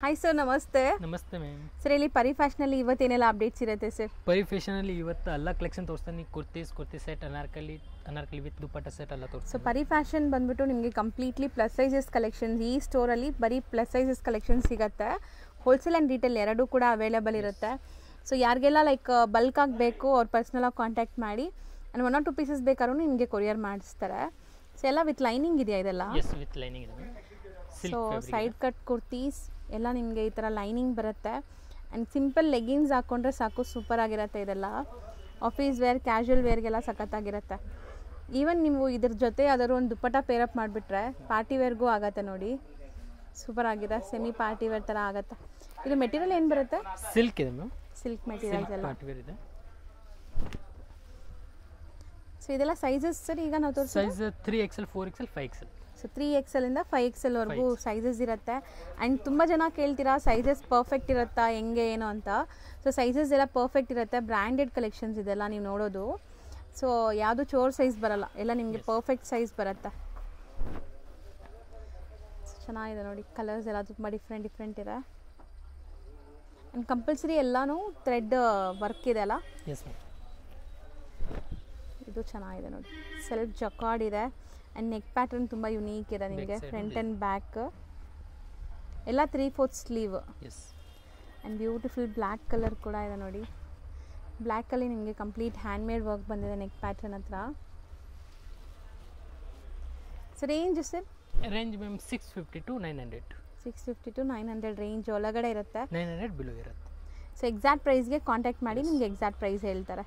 Hi sir, ನಮಸ್ತೆ. ನಮಸ್ತೆ ma'am. Sir, ಇಲ್ಲಿ ಪರಿ ಫ್ಯಾಷನಲ್ಲಿ ಇವತ್ತೇನೆಲ್ಲ ಅಪ್ಡೇಟ್ಸ್ ಇರುತ್ತೆ ಸರ್? ಪರಿ ಫ್ಯಾಷನಲ್ಲಿ ಇವತ್ತು ಎಲ್ಲ ಕಲೆಕ್ಷನ್ ತೋರಿಸ್ತಾನೆ. Kurti set, Anarkali with dupatta set ಎಲ್ಲ ಸೊ ತೋರಿಸ್ತಾನೆ. ಪರಿ ಫ್ಯಾಷನ್ ಬಂದ್ಬಿಟ್ಟು ನಿಮಗೆ ಕಂಪ್ಲೀಟ್ಲಿ ಪ್ಲಸ್ ಸೈಜಸ್ ಕಲೆಕ್ಷನ್ಸ್, ಈ ಸ್ಟೋರಲ್ಲಿ ಬರೀ ಪ್ಲಸ್ ಸೈಜಸ್ ಕಲೆಕ್ಷನ್ ಸಿಗುತ್ತೆ. ಹೋಲ್ಸೇಲ್ ಆ್ಯಂಡ್ ರಿಟೇಲ್ ಎರಡೂ ಕೂಡ ಅವೈಲೇಬಲ್ ಇರುತ್ತೆ. ಸೊ ಯಾರಿಗೆಲ್ಲ ಲೈಕ್ ಬಲ್ಕ್ ಆಗಬೇಕು ಅವ್ರು ಪರ್ಸ್ನಲಾಗಿ ಕಾಂಟ್ಯಾಕ್ಟ್ ಮಾಡಿ, ಆ್ಯಂಡ್ 1 or 2 ಪೀಸಸ್ ಬೇಕಾದ್ರೂ ನಿಮಗೆ ಕೊರಿಯರ್ ಮಾಡಿಸ್ತಾರೆ. ಸೊ ಎಲ್ಲ ವಿತ್ ಲೈನಿಂಗ್ ಇದೆಯಾ ಇದೆಲ್ಲ? ಎಸ್, ವಿತ್ ಲೈನಿಂಗ್ ಇದೆ. ಸೊ ಸೈಡ್ ಕಟ್ ಕುರ್ತೀಸ್ ಎಲ್ಲ ನಿಮಗೆ ಈ ಥರ ಲೈನಿಂಗ್ ಬರುತ್ತೆ. ಆ್ಯಂಡ್ ಸಿಂಪಲ್ ಲೆಗಿನ್ಸ್ ಹಾಕ್ಕೊಂಡ್ರೆ ಸಾಕು, ಸೂಪರ್ ಆಗಿರುತ್ತೆ ಇದೆಲ್ಲ. ಆಫೀಸ್ ವೇರ್, ಕ್ಯಾಶುವಲ್ ವೇರ್ಗೆಲ್ಲ ಸಖತ್ತಾಗಿರುತ್ತೆ. ಈವನ್ ನೀವು ಇದ್ರ ಜೊತೆ ಯಾವ್ದಾದ್ರು ಒಂದು ದುಪ್ಪಟ್ಟ ಪೇರಪ್ ಮಾಡಿಬಿಟ್ರೆ ಪಾರ್ಟಿ ವೇರ್ಗೂ ಆಗುತ್ತೆ ನೋಡಿ. ಸೂಪರ್ ಆಗಿದೆ, ಸೆಮಿ ಪಾರ್ಟಿ ವೇರ್ ಥರ ಆಗುತ್ತೆ. ಇದು ಮೆಟೀರಿಯಲ್ ಏನು ಬರುತ್ತೆ? ಸಿಲ್ಕ್ ಇದೆ ಮ್ಯಾಮ್. ಸಿಲ್ಕ್ ಮೆಟೀರಿಯಲ್ಸ್ ಎಲ್ಲ. ಪಾರ್ಟಿ ವೇರ್ ಇದೆ. ಸೊ ಇದೆಲ್ಲ ಸೈಜಸ್ ಸರ್ ಈಗ ನಾವು ತೋರಿಸಿ? Size 3XL, 4XL, 5XL. So 3XL ಇಂದ 5XL ವರೆಗೂ ಸೈಜಸ್ ಇರುತ್ತೆ. ಆ್ಯಂಡ್ ತುಂಬ ಜನ ಕೇಳ್ತೀರಾ ಸೈಜಸ್ ಪರ್ಫೆಕ್ಟ್ ಇರುತ್ತಾ ಹೆಂಗೆ ಏನು ಅಂತ. ಸೊ ಸೈಜಸ್ ಎಲ್ಲ ಪರ್ಫೆಕ್ಟ್ ಇರುತ್ತೆ. ಬ್ರ್ಯಾಂಡೆಡ್ ಕಲೆಕ್ಷನ್ಸ್ ಇದೆಲ್ಲ ನೀವು ನೋಡೋದು. ಸೊ ಯಾವುದು ಚೋರ್ ಸೈಜ್ ಬರಲ್ಲ, ಎಲ್ಲ ನಿಮಗೆ ಪರ್ಫೆಕ್ಟ್ ಸೈಜ್ ಬರುತ್ತೆ. ಚೆನ್ನಾಗಿದೆ ನೋಡಿ, ಕಲರ್ಸ್ ಎಲ್ಲ ತುಂಬ ಡಿಫ್ರೆಂಟ್ ಇದೆ. ಆ್ಯಂಡ್ ಕಂಪಲ್ಸರಿ ಎಲ್ಲನೂ ಥ್ರೆಡ್ ವರ್ಕ್ ಇದೆ ಅಲ್ಲ? Yes ma'am. ಇದು ಚೆನ್ನಾಗಿದೆ ನೋಡಿ, ಸೆಲ್ಫ್ ಜಕಾರ್ಡ್ ಇದೆ. ಆ್ಯಂಡ್ ನೆಕ್ ಪ್ಯಾಟರ್ನ್ ತುಂಬ ಯುನೀಕ್ ಇದೆ ನಿಮಗೆ. ಫ್ರಂಟ್ ಆ್ಯಂಡ್ ಬ್ಯಾಕ್ ಎಲ್ಲ 3/4 sleeve. Yes. And beautiful black colour ಕೂಡ ಇದೆ ನೋಡಿ. ಬ್ಲ್ಯಾಕಲ್ಲಿ ನಿಮಗೆ ಕಂಪ್ಲೀಟ್ ಹ್ಯಾಂಡ್ ಮೇಡ್ ವರ್ಕ್ ಬಂದಿದೆ ನೆಕ್ ಪ್ಯಾಟರ್ನ್ ಹತ್ರ. Sir range sir? Range ma'am 650 to 900. 650 to 900 range ಒಳಗಡೆ ಇರುತ್ತೆ. 900 ಬಿಲೋ ಇರುತ್ತೆ. ಸೊ ಎಕ್ಸಾಕ್ಟ್ ಪ್ರೈಸ್ಗೆ ಕಾಂಟ್ಯಾಕ್ಟ್ ಮಾಡಿ ನಿಮಗೆ ಎಕ್ಸಾಕ್ಟ್ ಪ್ರೈಸ್ ಹೇಳ್ತಾರೆ.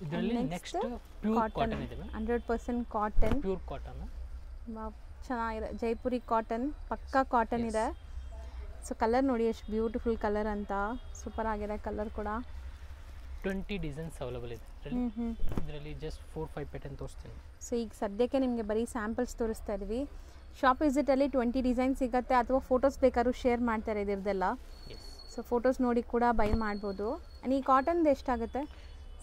ಇದರಲ್ಲಿ ನೆಕ್ಸ್ಟ್ ಪ್ಯೂರ್ ಕಾಟನ್ ಇದೆ ಮ್ಯಾಮ್. 100% ಕಾಟನ್. Pure cotton. ಚೆನ್ನಾಗಿದೆ, ಜೈಪುರಿ ಕಾಟನ್, ಪಕ್ಕಾ ಕಾಟನ್ ಇದೆ. ಸೊ ಕಲರ್ ನೋಡಿ ಎಷ್ಟು ಬ್ಯೂಟಿಫುಲ್ ಕಲರ್ ಅಂತ, ಸೂಪರ್ ಆಗಿದೆ ಕಲರ್ ಕೂಡ. 20 ಡಿಸೈನ್ಸ್ ಅವೈಲೇಬಲ್ ಇದೆ ಇದರಲ್ಲಿ. ಜಸ್ಟ್ 4-5 ಪ್ಯಾಟರ್ನ್ ತೋರಿಸ್ತೀನಿ. ಸೊ ಈಗ ಸದ್ಯಕ್ಕೆ ನಿಮಗೆ ಬರೀ ಸ್ಯಾಂಪಲ್ಸ್ ತೋರಿಸ್ತಾ ಇದ್ವಿ. ಶಾಪ್ ವಿಸಿಟಲ್ಲಿ 20 ಡಿಸೈನ್ ಸಿಗುತ್ತೆ, ಅಥವಾ ಫೋಟೋಸ್ ಬೇಕಾದ್ರೂ ಶೇರ್ ಮಾಡ್ತಾರೆ ಇದ್ರದ್ದೆಲ್ಲ. ಸೊ ಫೋಟೋಸ್ ನೋಡಿ ಕೂಡ ಬೈ ಮಾಡ್ಬೋದು. ಆ್ಯಂಡ್ ಈ ಕಾಟನ್ದು ಎಷ್ಟಾಗುತ್ತೆ?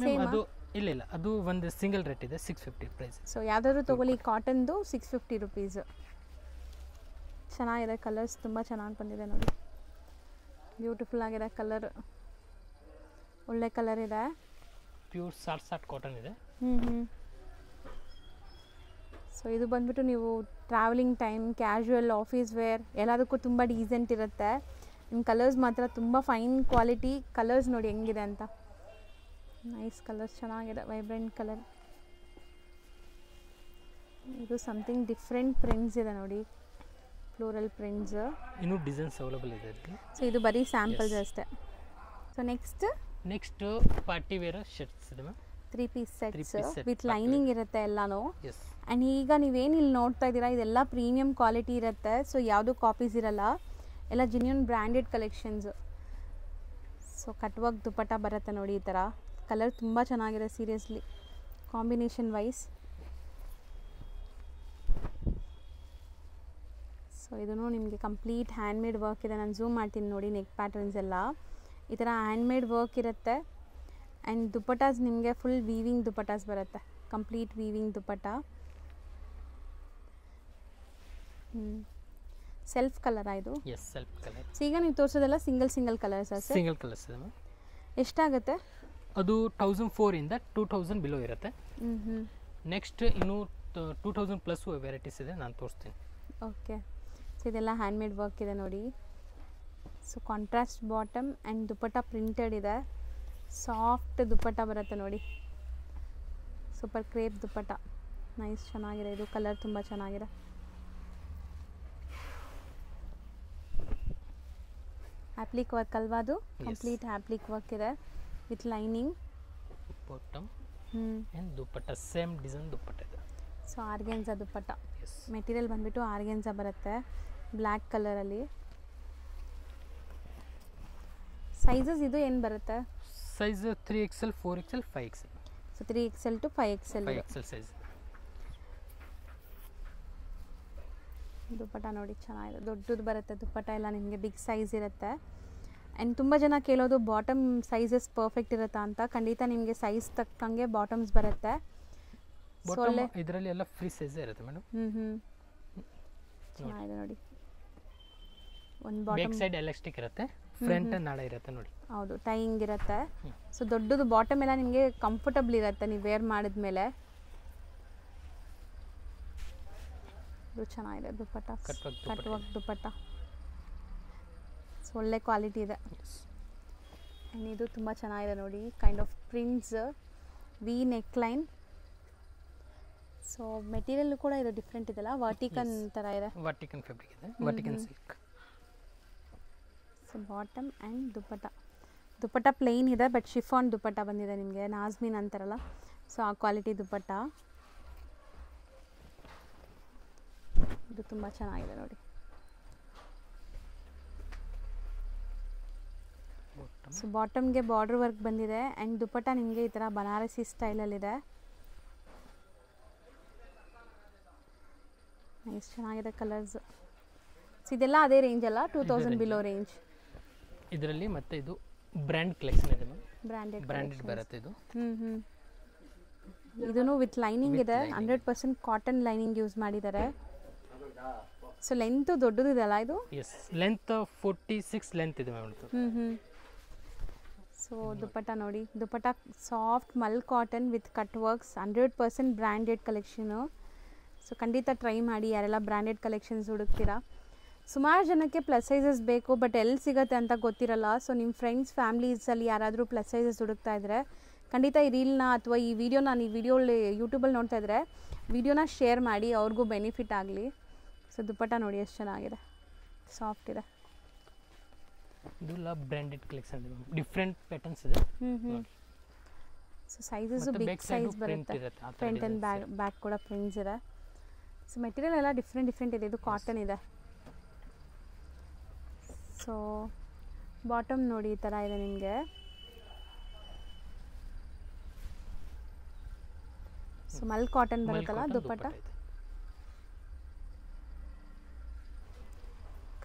ಸೇಮ್ ಅದು ಇಲ್ಲ, ಅದು ಒಂದು ಸಿಂಗಲ್ ರೇಟ್ ಇದೆ, 650 ಪ್ರೈಸ್. ಸೊ ಯಾವುದಾದ್ರೂ ತೊಗೊಳ್ಳಿ, ಕಾಟನ್ದು 650 ರುಪೀಸ್. ಚೆನ್ನಾಗಿದೆ, ಕಲರ್ಸ್ ತುಂಬ ಚೆನ್ನಾಗಿ ಬಂದಿದೆ ನೋಡಿ. ಬ್ಯೂಟಿಫುಲ್ ಆಗಿದೆ ಕಲರ್, ಒಳ್ಳೆ ಕಲರ್ ಇದೆ. ಪ್ಯೂರ್ ಸಾಟ್ ಕಾಟನ್ ಇದೆ. ಸೊ ಇದು ಬಂದ್ಬಿಟ್ಟು ನೀವು travelling time, casual, office wear ಎಲ್ಲದಕ್ಕೂ ತುಂಬ ಡೀಸೆಂಟ್ ಇರುತ್ತೆ. ನಿಮ್ಮ ಕಲರ್ಸ್ ಮಾತ್ರ ತುಂಬ ಫೈನ್ ಕ್ವಾಲಿಟಿ. ಕಲರ್ಸ್ ನೋಡಿ ಹೆಂಗಿದೆ ಅಂತ, ನೈಸ್ ಕಲರ್ಸ್, ಚೆನ್ನಾಗಿದೆ, ವೈಬ್ರೆಂಟ್ ಕಲರ್. ಇದು ಸಮಥಿಂಗ್ ಡಿಫ್ರೆಂಟ್ ಪ್ರಿಂಟ್ಸ್ ಇದೆ ನೋಡಿ, ಫ್ಲೋರಲ್ ಪ್ರಿಂಟ್ಸ್. ಇನ್ನೂ ಡಿಸೈನ್ಸ್ ಅವೈಲೇಬಲ್ ಇದೆ ಇದರಲ್ಲಿ. ಸೊ ಇದು ಬರೀ ಸ್ಯಾಂಪಲ್ಸ್ ಅಷ್ಟೇ. So next party wear shirts ಇದೆ ma'am. 3 piece sets set with lining ಇರುತ್ತೆ ಎಲ್ಲನೂ. ಎಸ್. ಆ್ಯಂಡ್ ಈಗ ನೀವೇನು ಇಲ್ಲಿ ನೋಡ್ತಾ ಇದ್ದೀರಾ ಇದೆಲ್ಲ ಪ್ರೀಮಿಯಂ ಕ್ವಾಲಿಟಿ ಇರುತ್ತೆ. ಸೊ ಯಾವುದು ಕಾಪೀಸ್ ಇರಲ್ಲ, ಎಲ್ಲ genuine branded collections. So cut work dupatta ಬರುತ್ತೆ ನೋಡಿ ಈ ಥರ. ಕಲರ್ ತುಂಬ ಚೆನ್ನಾಗಿದೆ ಸೀರಿಯಸ್ಲಿ, ಕಾಂಬಿನೇಷನ್ ವೈಸ್. ಸೊ ಇದೂ ನಿಮಗೆ ಕಂಪ್ಲೀಟ್ ಹ್ಯಾಂಡ್ ಮೇಡ್ ವರ್ಕ್ ಇದೆ. ನಾನು ಝೂಮ್ ಮಾಡ್ತೀನಿ ನೋಡಿ, ನೆಕ್ ಪ್ಯಾಟರ್ನ್ಸ್ ಎಲ್ಲ ಈ ಥರ ಹ್ಯಾಂಡ್ ಮೇಡ್ ವರ್ಕ್ ಇರುತ್ತೆ. ಆ್ಯಂಡ್ ದುಪ್ಪಟಾಸ್ ನಿಮಗೆ ಫುಲ್ ವೀವಿಂಗ್ ದುಪ್ಪಟಾಸ್ ಬರುತ್ತೆ, complete weaving dupatta. Self colour ಇದು? Yes, self colour. ಸೊ ಈಗ ನೀವು ತೋರಿಸೋದೆಲ್ಲ single colours sir? Single colours ಇದೆ ಮ್ಯಾಮ್. ಎಷ್ಟಾಗುತ್ತೆ? ಅದು 1004 ಇಂದ 2000 ಬಿಲೋ ಇರುತ್ತೆ. ನೆಕ್ಸ್ಟ್ ಇನ್ನು 2000 ಪ್ಲಸ್ ವೆರೈಟೀಸ್ ಇದೆ, ನಾನು ತೋರಿಸ್ತೀನಿ. ಓಕೆ. ಸೊ ಇದೆಲ್ಲ ಹ್ಯಾಂಡ್ ಮೇಡ್ ವರ್ಕ್ ಇದೆ ನೋಡಿ. So contrast bottom and dupatta printed ಇದೆ. ಸಾಫ್ಟ್ ದುಪ್ಪಟ್ಟ ಬರುತ್ತೆ ನೋಡಿ, ಸೂಪರ್ ಕ್ರೇಪ್ ದುಪ್ಪಟ್ಟ, ನೈಸ್, ಚೆನ್ನಾಗಿದೆ. ಇದು ಕಲರ್ ತುಂಬ ಚೆನ್ನಾಗಿದೆ. ಆ್ಯಪ್ಲಿಕ್ ವರ್ಕ್ ಅಲ್ವಾ ಅದು? ಕಂಪ್ಲೀಟ್ ಆ್ಯಪ್ಲಿಕ್ ವರ್ಕ್ ಇದೆ with lining. Bottom and dupatta same design dupatta ಇದೆ. So organza dupatta. ಮೆಟೀರಿಯಲ್ ಬಂದುಬಿಟ್ಟು ಆರ್ಗೆನ್ಸಾ ಬರುತ್ತೆ, ಬ್ಲ್ಯಾಕ್ ಕಲರಲ್ಲಿ. ಸೈಜಸ್ ಇದು ಏನು ಬರುತ್ತೆ? Size 3XL, 4XL, 5XL. So 3XL to 5XL. 5XL size. Dupatta ನೋಡಿ ಚೆನ್ನಾಗಿದೆ, ದೊಡ್ಡದು ಬರುತ್ತೆ ದುಪ್ಪಟ್ಟ ಎಲ್ಲ, ನಿಮಗೆ ಬಿಗ್ ಸೈಜ್ ಇರುತ್ತೆ. ಆ್ಯಂಡ್ ತುಂಬ ಜನ ಕೇಳೋದು ಬಾಟಮ್ ಸೈಜಸ್ ಪರ್ಫೆಕ್ಟ್ ಇರುತ್ತಾ ಅಂತ. ಖಂಡಿತ ನಿಮಗೆ ಸೈಜ್ ತಕ್ಕಂಗೆ ಬಾಟಮ್ಸ್ ಬರುತ್ತೆ. ಇದರಲ್ಲಿ ಎಲ್ಲ ಫ್ರೀ ಸೈಜ್ ಇರುತ್ತೆ ಮೇಡಮ್. ಚೆನ್ನಾಗಿದೆ ನೋಡಿ, ಒಂದು ಬ್ಯಾಕ್ ಬಾಟಮ್ ಸೈಡ್ ಎಲಾಸ್ಟಿಕ್ ಇರುತ್ತೆ, ಫ್ರಂಟ್ ನಾಡ ಇರುತ್ತೆ ನೋಡಿ. ಹೌದು, ಟೈಯಿಂಗ್ ಇರುತ್ತೆ. ಸೊ ದೊಡ್ಡದು ಬಾಟಮ್ ಎಲ್ಲ ನಿಮಗೆ ಕಂಫರ್ಟಬಲ್ ಇರುತ್ತೆ ನೀವು ವೇರ್ ಮಾಡಿದ್ಮೇಲೆ. ಇದು ಚೆನ್ನಾಗಿದೆ ದುಪ್ಪಟ್ಟ, Cut work ಕಟ್ ವರ್ಕ್ ದುಪ್ಪಟ್ಟ. ಸೊ ಒಳ್ಳೆ ಕ್ವಾಲಿಟಿ ಇದೆ. ಆ್ಯಂಡ್ ಇದು ತುಂಬ ಚೆನ್ನಾಗಿದೆ ನೋಡಿ, kind of prints, V neck line. So material ಕೂಡ ಇದು ಡಿಫ್ರೆಂಟ್ ಇದೆಲ್ಲ, ವರ್ಟಿಕನ್ ಥರ ಇದೆ. ವರ್ಟಿಕನ್ ಫ್ಯಾಬ್ರಿಕ್ ಇದೆ, ವರ್ಟಿಕನ್ silk. So bottom and dupatta plain ಇದೆ, ಬಟ್ ಶಿಫಾನ್ ದುಪ್ಪಟ್ಟ ಬಂದಿದೆ ನಿಮಗೆ, ನಾಜ್ಮೀನ್ ಅಂತಾರಲ್ಲ, ಸೊ ಆ ಕ್ವಾಲಿಟಿ ದುಪ್ಪಟ್ಟ. ಇದು ತುಂಬ ಚೆನ್ನಾಗಿದೆ ನೋಡಿ. ಸೊ ಬಾಟಮ್ಗೆ ಬಾರ್ಡರ್ ವರ್ಕ್ ಬಂದಿದೆ ಆ್ಯಂಡ್ ದುಪ್ಪಟ್ಟ ನಿಮಗೆ ಈ ಥರ ಬನಾರಸಿ ಸ್ಟೈಲಲ್ಲಿದೆ. ನೈಸ್, ಚೆನ್ನಾಗಿದೆ ಕಲರ್ಸ್. ಸೊ ಇದೆಲ್ಲ ಅದೇ ರೇಂಜ್ ಅಲ್ಲ, 2000 ಬಿಲೋ ರೇಂಜ್ ಇದರಲ್ಲಿ. ಮತ್ತೆ ಇದು ಬ್ರ್ಯಾಂಡ್ ಕಲೆಕ್ಷನ್ ಇದೆ, ಬ್ರ್ಯಾಂಡೆಡ್ ಬರುತ್ತೆ ಇದು. ಇದೂ ವಿತ್ ಲೈನಿಂಗ್ ಇದೆ, 100% ಕಾಟನ್ ಲೈನಿಂಗ್ ಯೂಸ್ ಮಾಡಿದ್ದಾರೆ. ಸೊ ಲೆಂತ್ ದೊಡ್ಡದಿದೆ ಅಲ್ಲ ಇದು? ಎಸ್, ಲೆಂತ್ 46 ಲೆಂತ್ ಇದೆ ಮ್ಯಾಮ್. ಸೊ ದುಪ್ಪಟ್ಟ ನೋಡಿ, dupatta soft mul cotton with cut works, 100% branded collection. So ಖಂಡಿತ ಟ್ರೈ ಮಾಡಿ ಯಾರೆಲ್ಲ ಬ್ರ್ಯಾಂಡೆಡ್ ಕಲೆಕ್ಷನ್ಸ್ ಹುಡುಕ್ತೀರಾ. ಸುಮಾರು ಜನಕ್ಕೆ ಪ್ಲಸ್ ಸೈಜಸ್ ಬೇಕು, ಬಟ್ ಎಲ್ಲಿ ಸಿಗುತ್ತೆ ಅಂತ ಗೊತ್ತಿರಲ್ಲ. ಸೊ ನಿಮ್ಮ ಫ್ರೆಂಡ್ಸ್ ಫ್ಯಾಮ್ಲೀಸಲ್ಲಿ ಯಾರಾದರೂ ಪ್ಲಸ್ ಸೈಜಸ್ ಹುಡುಕ್ತಾ ಇದ್ದರೆ ಖಂಡಿತ ಈ ರೀಲ್ನ ಅಥವಾ ಈ ವಿಡಿಯೋನ ನೀವು ವಿಡಿಯೋಲ್ಲಿ ಯೂಟ್ಯೂಬಲ್ಲಿ ನೋಡ್ತಾ ಇದ್ದರೆ ವಿಡಿಯೋನ ಶೇರ್ ಮಾಡಿ, ಅವ್ರಿಗೂ ಬೆನಿಫಿಟ್ ಆಗಲಿ. ಸೊ ದುಪ್ಪಟ್ಟ ನೋಡಿ ಎಷ್ಟು ಚೆನ್ನಾಗಿದೆ, ಸಾಫ್ಟ್ ಇದೆ. ಇದೆಲ್ಲ ಬ್ರ್ಯಾಂಡೆಡ್ ಕಲೆಕ್ಷನ್ ಇದೆ, ಡಿಫ್ರೆಂಟ್ ಪ್ಯಾಟರ್ನ್ಸ್ ಇದೆ. ಸೊ ಸೈಜಸ್ ಬಿಗ್ ಸೈಜ್ ಬರುತ್ತೆ, ಫ್ರಂಟ್ ಆ್ಯಂಡ್ ಬ್ಯಾಕ್ ಕೂಡ ಪ್ರಿಂಟ್ಸ್ ಇದೆ. ಸೊ ಮೆಟೀರಿಯಲ್ ಎಲ್ಲ ಡಿಫ್ರೆಂಟ್ ಇದೆ. ಇದು ಕಾಟನ್ ಇದೆ. ಸೊ ಬಾಟಮ್ ನೋಡಿ ಈ ಥರ ಇದೆ ನಿಮಗೆ. ಸೊ ಮಲ್ ಕಾಟನ್ ಬರುತ್ತಲ್ಲ ದುಪ್ಪಟ್ಟ.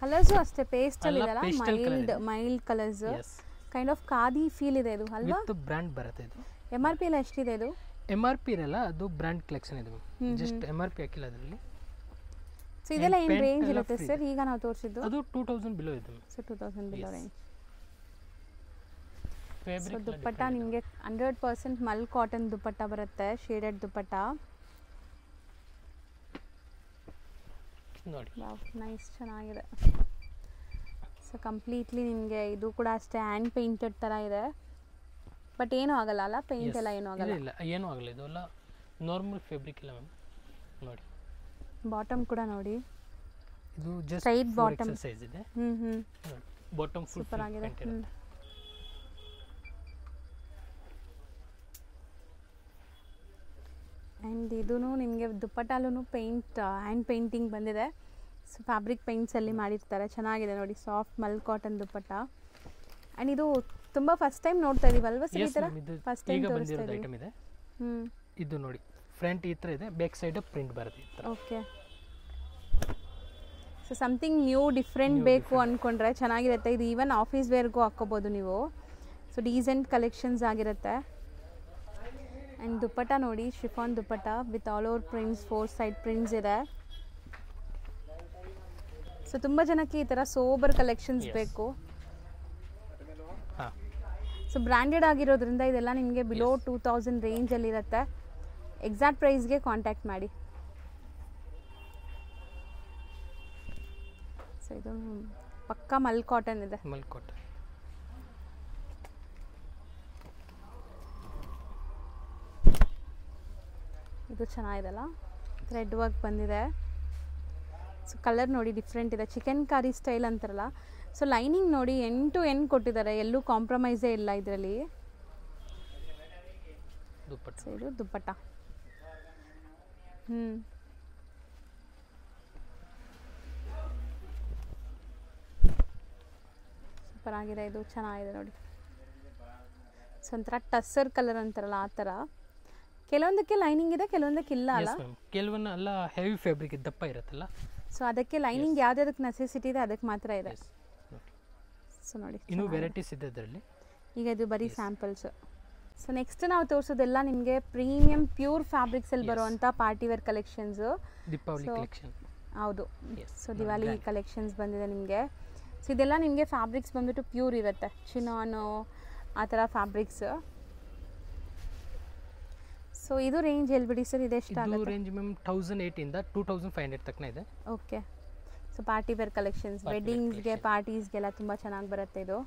ಕಲರ್ಸು ಅಷ್ಟೇ ಪೇಸ್ಟಲ್ಲಿ ಇದೆಲ್ಲ, mild colours, kind of khadi feel ಇದೆ ಇದು ಅಲ್ವಾ? ಬ್ರ್ಯಾಂಡ್ ಬರುತ್ತೆ ಇದು. MRP ಎಲ್ಲ ಎಷ್ಟಿದೆ ಇದು? MRP ಇರಲ್ಲ, ಅದು ಬ್ರ್ಯಾಂಡ್ ಕಲೆಕ್ಷನ್ ಇದೆ, ಜಸ್ಟ್ MRP ಹಾಕಿಲ್ಲ ಅದರಲ್ಲಿ. ಸೊ ಇದೆಲ್ಲ ಏನು ರೇಂಜ್ ಇರುತ್ತೆ ಸರ್? ಈಗ ನಾವು ತೋರಿಸಿದ್ದು ಅದು 2000 ಬಿಲೋ ಇದೆ. So 2000 below range. ಸೊ ದುಪ್ಪಟ್ಟ ನಿಮಗೆ 100% ಮಲ್ ಕಾಟನ್ ದುಪ್ಪಟ್ಟ ಬರುತ್ತೆ, ಶೇಡೆಡ್ ದುಪ್ಪಟ್ಟ ನೋಡಿ. ನೈಸ್, ಚೆನ್ನಾಗಿದೆ. ಸೊ ಕಂಪ್ಲೀಟ್ಲಿ ನಿಮಗೆ ಇದು ಕೂಡ ಅಷ್ಟೇ ಹ್ಯಾಂಡ್ ಪೇಂಟೆಡ್ ಥರ ಇದೆ, ಬಟ್ ಏನೂ ಆಗಲ್ಲ ಅಲ್ಲ, ಪೇಂಟ್ ಎಲ್ಲ ಏನೂ ಆಗಲ್ಲ. ಇಲ್ಲ, ಏನೂ ಆಗಲ್ಲ, ಇದೆಲ್ಲ ನಾರ್ಮಲ್ ಫ್ಯಾಬ್ರಿಕ್ ಇಲ್ಲ ಮ್ಯಾಮ್. ನೋಡಿ ಬಾಟಮ್ ಕೂಡ ನೋಡಿ, ಇದು ಜಸ್ಟ್ ಸ್ಟ್ರೈಟ್ ಬಾಟಮ್ ಸೈಜ್ ಇದೆ. ಬಾಟಮ್ ಫುಲ್ ಸೂಪರ್ ಆಗಿದೆ. ಆ್ಯಂಡ್ ಇದೂ ನಿಮಗೆ ದುಪ್ಪಟ್ಟಲ್ಲೂ ಪೇಂಟ್, ಹ್ಯಾಂಡ್ ಪೇಂಟಿಂಗ್ ಬಂದಿದೆ. ಸೊ ಫ್ಯಾಬ್ರಿಕ್ ಪೇಂಟ್ಸಲ್ಲಿ ಮಾಡಿರ್ತಾರೆ, ಚೆನ್ನಾಗಿದೆ ನೋಡಿ, soft mul cotton dupatta. And ಇದು ತುಂಬ ಫಸ್ಟ್ ಟೈಮ್ ನೋಡ್ತಾ ಇದೀವಲ್ವಾ ಸರ್ ಈ ಥರ? ಫಸ್ಟ್ ಟೈಮ್ ತೋರಿಸ್ತಾ ಐಟಮ್ ಇದೆ. ಇದು ನೋಡಿ, ಫ್ರಂಟ್ ಈ ಥರ ಇದೆ, ಬ್ಯಾಕ್ ಸೈಡ್ ಪ್ರಿಂಟ್ ಬರುತ್ತೆ ಈ ಥರ. Okay. So something new different ಬೇಕು ಅಂದ್ಕೊಂಡ್ರೆ ಚೆನ್ನಾಗಿರುತ್ತೆ ಇದು. ಈವನ್ ಆಫೀಸ್ ವೇರ್ಗೂ ಹಾಕ್ಕೋಬೋದು ನೀವು. ಸೊ ಡೀಸೆಂಟ್ ಕಲೆಕ್ಷನ್ಸ್ ಆಗಿರುತ್ತೆ. ಆ್ಯಂಡ್ ದುಪ್ಪಟ್ಟ ನೋಡಿ, chiffon dupatta with all over prints, 4 side prints ಇದೆ. ಸೊ ತುಂಬ ಜನಕ್ಕೆ ಈ ಥರ ಸೋಬರ್ ಕಲೆಕ್ಷನ್ಸ್ ಬೇಕು. ಸೊ ಬ್ರ್ಯಾಂಡೆಡ್ ಆಗಿರೋದ್ರಿಂದ ಇದೆಲ್ಲ ನಿಮಗೆ ಬಿಲೋ 2000 ರೇಂಜಲ್ಲಿರುತ್ತೆ. ಎಕ್ಸಾಕ್ಟ್ ಪ್ರೈಸ್ಗೆ ಕಾಂಟ್ಯಾಕ್ಟ್ ಮಾಡಿ. ಸೊ ಇದು ಪಕ್ಕಾ ಮಲ್ ಕಾಟನ್ ಇದೆ. ಮಲ್ ಕಾಟನ್. ಇದು ಚೆನ್ನಾಗಿದೆಲ್ಲ, ಥ್ರೆಡ್ ವರ್ಕ್ ಬಂದಿದೆ. ಸೊ ಕಲರ್ ನೋಡಿ ಡಿಫ್ರೆಂಟ್ ಇದೆ, ಚಿಕನ್ ಕಾರಿ ಸ್ಟೈಲ್ ಅಂತಾರಲ್ಲ. ಸೊ ಲೈನಿಂಗ್ ನೋಡಿ ಎಂಡ್ ಟು ಎಂಡ್ ಕೊಟ್ಟಿದ್ದಾರೆ, ಎಲ್ಲೂ ಕಾಂಪ್ರಮೈಸೇ ಇಲ್ಲ ಇದರಲ್ಲಿ. ಸೊ ಇದು ದುಪ್ಪಟ್ಟ. ಸೂಪರ್ ಆಗಿದೆ, ಇದು ಚೆನ್ನಾಗಿದೆ ನೋಡಿ. ಸೊ ಒಂಥರ ಟಸ್ಸರ್ ಕಲರ್ ಅಂತಾರಲ್ಲ ಆ ಥರ. ಕೆಲವೊಂದಕ್ಕೆ ಲೈನಿಂಗ್ ಇದೆ, ಕೆಲವೊಂದಕ್ಕೆ ಇಲ್ಲ ಅಲ್ಲ? ಕೆಲವೊಂದು ಎಲ್ಲ ಹೆವಿ ಫ್ಯಾಬ್ರಿಕ್ ದಪ್ಪ ಇರುತ್ತಲ್ಲ, ಸೊ ಅದಕ್ಕೆ ಲೈನಿಂಗ್ ಯಾವ್ದಕ್ಕೆ ನೆಸೆಸಿಟಿ ಇದೆ ಅದಕ್ಕೆ ಮಾತ್ರ ಇದೆ. ಸೊ ನೋಡಿ, ಇನ್ನೂ ವೆರೈಟೀಸ್ ಇದೆ ಅದರಲ್ಲಿ. ಈಗ ಇದು ಬರೀ ಸ್ಯಾಂಪಲ್ಸ್. ಸೊ ನೆಕ್ಸ್ಟ್ ನಾವು ತೋರಿಸೋದೆಲ್ಲ ನಿಮಗೆ ಪ್ರೀಮಿಯಂ ಪ್ಯೂರ್ ಫ್ಯಾಬ್ರಿಕ್ಸಲ್ಲಿ ಬರುವಂಥ party wear collections. Deepavali collection. ಹೌದು. ಸೊ ದಿವಾಲಿ ಕಲೆಕ್ಷನ್ಸ್ ಬಂದಿದೆ ನಿಮಗೆ. ಸೊ ಇದೆಲ್ಲ ನಿಮಗೆ ಫ್ಯಾಬ್ರಿಕ್ಸ್ ಬಂದ್ಬಿಟ್ಟು ಪ್ಯೂರ್ ಇರುತ್ತೆ, ಚಿನಾನು ಆ ಥರ ಫ್ಯಾಬ್ರಿಕ್ಸ್. ಸೊ ಇದು ರೇಂಜ್ ಹೇಳ್ಬಿಡಿ ಸರ್, ಇದೆಷ್ಟಾಗುತ್ತೆ? ರೇಂಜ್ ಮ್ಯಾಮ್ 1008 ಇಂದ 2500 ತನಕ ಇದೆ. Okay. So party wear collections, ವೆಡ್ಡಿಂಗ್ಸ್ಗೆ ಪಾರ್ಟೀಸ್ಗೆಲ್ಲ ತುಂಬ ಚೆನ್ನಾಗಿ ಬರುತ್ತೆ ಇದು.